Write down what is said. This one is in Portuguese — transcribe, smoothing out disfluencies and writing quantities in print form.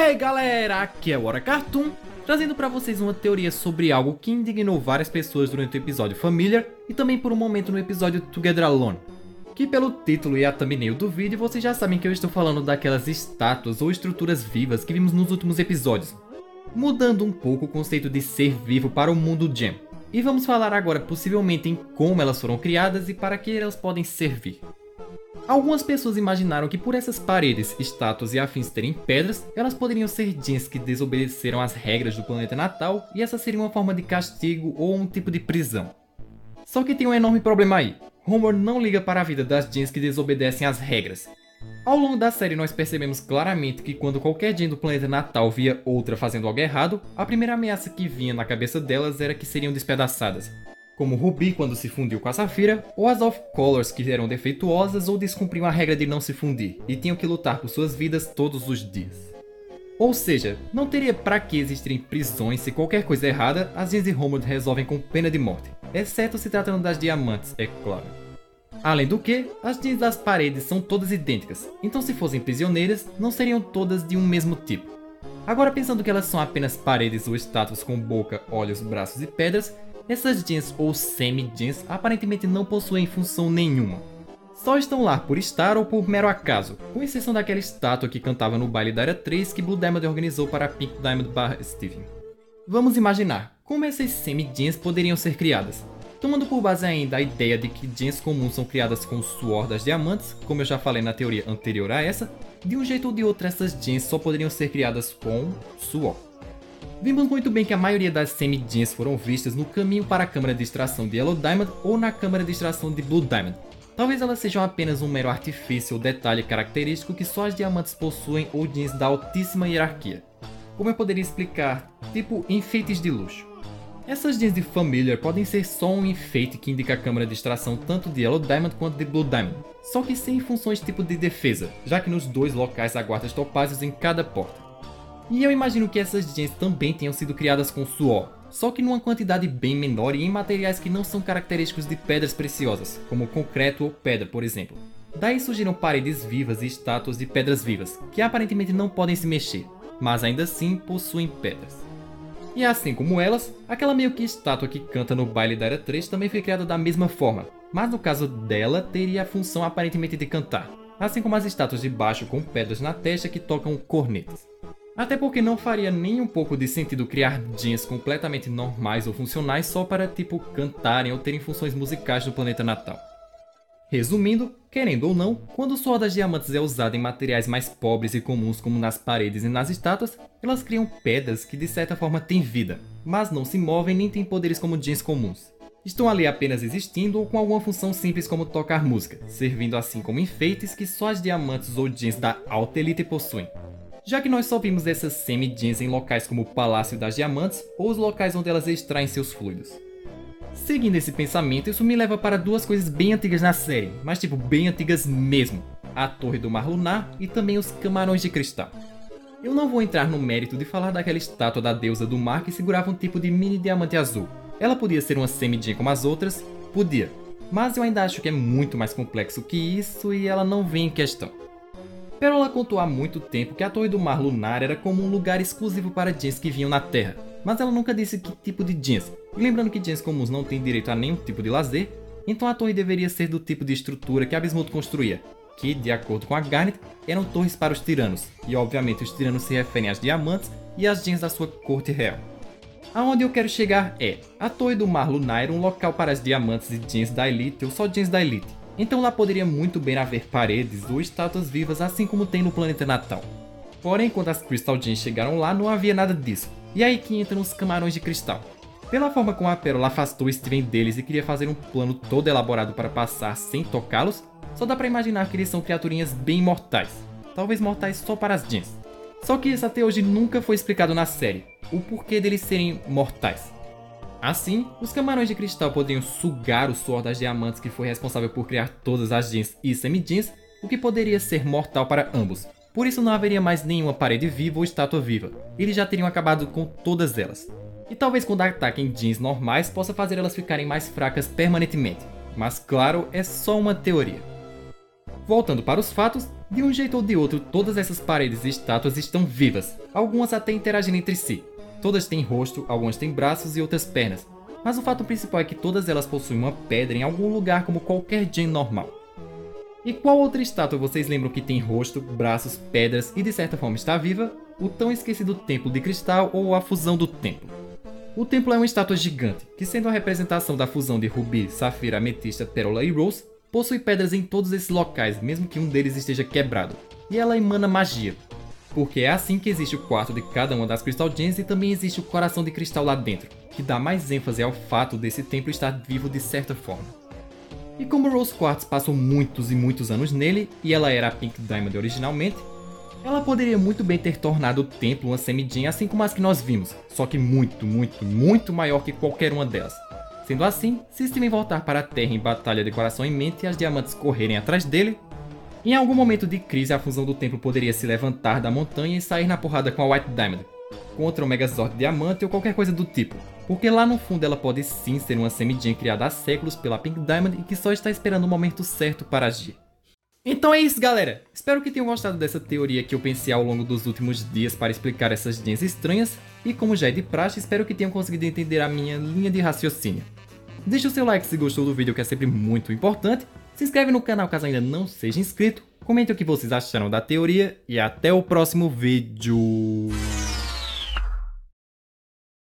Hey galera, aqui é o Hora Cartoon, trazendo pra vocês uma teoria sobre algo que indignou várias pessoas durante o episódio Familiar e também por um momento no episódio Together Alone. Que pelo título e a thumbnail do vídeo vocês já sabem que eu estou falando daquelas estátuas ou estruturas vivas que vimos nos últimos episódios, mudando um pouco o conceito de ser vivo para o mundo Gem. E vamos falar agora possivelmente em como elas foram criadas e para que elas podem servir. Algumas pessoas imaginaram que por essas paredes, estátuas e afins terem pedras, elas poderiam ser Gens que desobedeceram às regras do planeta natal e essa seria uma forma de castigo ou um tipo de prisão. Só que tem um enorme problema aí. Homer não liga para a vida das Gens que desobedecem às regras. Ao longo da série nós percebemos claramente que quando qualquer Gen do planeta natal via outra fazendo algo errado, a primeira ameaça que vinha na cabeça delas era que seriam despedaçadas. Como Ruby quando se fundiu com a Safira, ou as Off-Colors que eram defeituosas ou descumpriam a regra de não se fundir, e tinham que lutar por suas vidas todos os dias. Ou seja, não teria pra que existirem prisões se qualquer coisa errada, as Gens de Homer resolvem com pena de morte, exceto se tratando das diamantes, é claro. Além do que, as Gens das paredes são todas idênticas, então se fossem prisioneiras, não seriam todas de um mesmo tipo. Agora pensando que elas são apenas paredes ou estátuas com boca, olhos, braços e pedras, essas Gens ou semi-Gens aparentemente não possuem função nenhuma. Só estão lá por estar ou por mero acaso, com exceção daquela estátua que cantava no baile da Era 3 que Blue Diamond organizou para Pink Diamond / Steven. Vamos imaginar como essas semi-Gens poderiam ser criadas. Tomando por base ainda a ideia de que Gens comuns são criadas com o suor das diamantes, como eu já falei na teoria anterior a essa, de um jeito ou de outro essas Gens só poderiam ser criadas com suor. Vimos muito bem que a maioria das semi-Gens foram vistas no caminho para a câmara de extração de Yellow Diamond ou na câmara de extração de Blue Diamond. Talvez elas sejam apenas um mero artifício ou detalhe característico que só as diamantes possuem ou Gens da altíssima hierarquia. Como eu poderia explicar? Tipo enfeites de luxo. Essas Gens de Familiar podem ser só um enfeite que indica a câmara de extração tanto de Yellow Diamond quanto de Blue Diamond, só que sem funções tipo de defesa, já que nos dois locais há guardas topázios em cada porta. E eu imagino que essas Gens também tenham sido criadas com suor, só que numa quantidade bem menor e em materiais que não são característicos de pedras preciosas, como concreto ou pedra, por exemplo. Daí surgiram paredes vivas e estátuas de pedras vivas, que aparentemente não podem se mexer, mas ainda assim possuem pedras. E assim como elas, aquela meio que estátua que canta no baile da Era 3 também foi criada da mesma forma, mas no caso dela teria a função aparentemente de cantar, assim como as estátuas de baixo com pedras na testa que tocam cornetas. Até porque não faria nem um pouco de sentido criar Gens completamente normais ou funcionais só para tipo cantarem ou terem funções musicais no planeta natal. Resumindo, querendo ou não, quando o suor das diamantes é usado em materiais mais pobres e comuns como nas paredes e nas estátuas, elas criam pedras que de certa forma têm vida, mas não se movem nem têm poderes como Gens comuns. Estão ali apenas existindo ou com alguma função simples como tocar música, servindo assim como enfeites que só as diamantes ou Gens da alta elite possuem. Já que nós só vimos essas semi-Gens em locais como o Palácio das Diamantes ou os locais onde elas extraem seus fluidos. Seguindo esse pensamento, isso me leva para duas coisas bem antigas na série, mas tipo bem antigas mesmo. A Torre do Mar Lunar e também os Camarões de Cristal. Eu não vou entrar no mérito de falar daquela estátua da deusa do mar que segurava um tipo de mini diamante azul. Ela podia ser uma semi-Gen como as outras? Podia. Mas eu ainda acho que é muito mais complexo que isso e ela não vem em questão. Perola contou há muito tempo que a Torre do Mar Lunar era como um lugar exclusivo para Gens que vinham na Terra, mas ela nunca disse que tipo de Gens. E lembrando que Gens comuns não têm direito a nenhum tipo de lazer, então a torre deveria ser do tipo de estrutura que a Bismuth construía, que, de acordo com a Garnet, eram torres para os tiranos, e obviamente os tiranos se referem às diamantes e às Gens da sua corte real. Aonde eu quero chegar é, a Torre do Mar Lunar era um local para as diamantes e Gens da Elite ou só Gens da Elite. Então lá poderia muito bem haver paredes ou estátuas vivas assim como tem no planeta natal. Porém, quando as Crystal Gens chegaram lá não havia nada disso, e aí que entram os Camarões de Cristal. Pela forma como a Pérola afastou Steven deles e queria fazer um plano todo elaborado para passar sem tocá-los, só dá pra imaginar que eles são criaturinhas bem mortais, talvez mortais só para as Gens. Só que isso até hoje nunca foi explicado na série, o porquê deles serem mortais. Assim, os Camarões de Cristal poderiam sugar o suor das diamantes que foi responsável por criar todas as Gens e semi-Gens, o que poderia ser mortal para ambos. Por isso não haveria mais nenhuma parede viva ou estátua viva, eles já teriam acabado com todas elas. E talvez quando ataquem Gens normais possa fazer elas ficarem mais fracas permanentemente, mas claro, é só uma teoria. Voltando para os fatos, De um jeito ou de outro, todas essas paredes e estátuas estão vivas, algumas até interagindo entre si. Todas têm rosto, algumas têm braços e outras pernas, mas o fato principal é que todas elas possuem uma pedra em algum lugar como qualquer gen normal. E qual outra estátua vocês lembram que tem rosto, braços, pedras e de certa forma está viva? O tão esquecido Templo de Cristal ou a Fusão do Templo. O templo é uma estátua gigante, que sendo a representação da fusão de rubi, safira, ametista, pérola e rose, possui pedras em todos esses locais, mesmo que um deles esteja quebrado, e ela emana magia. Porque é assim que existe o quarto de cada uma das Crystal Gems e também existe o coração de cristal lá dentro, que dá mais ênfase ao fato desse templo estar vivo de certa forma. E como Rose Quartz passou muitos e muitos anos nele, e ela era a Pink Diamond originalmente, ela poderia muito bem ter tornado o templo uma Semi-Gem assim como as que nós vimos, só que muito maior que qualquer uma delas. Sendo assim, se Steven voltar para a Terra em batalha de coração em mente e as diamantes correrem atrás dele, em algum momento de crise a fusão do templo poderia se levantar da montanha e sair na porrada com a White Diamond, contra o Megazord Diamante ou qualquer coisa do tipo, porque lá no fundo ela pode sim ser uma Semi-Gem criada há séculos pela Pink Diamond e que só está esperando o momento certo para agir. Então é isso, galera! Espero que tenham gostado dessa teoria que eu pensei ao longo dos últimos dias para explicar essas gems estranhas, e como já é de praxe, espero que tenham conseguido entender a minha linha de raciocínio. Deixe o seu like se gostou do vídeo, que é sempre muito importante, se inscreve no canal caso ainda não seja inscrito, comente o que vocês acharam da teoria, e até o próximo vídeo!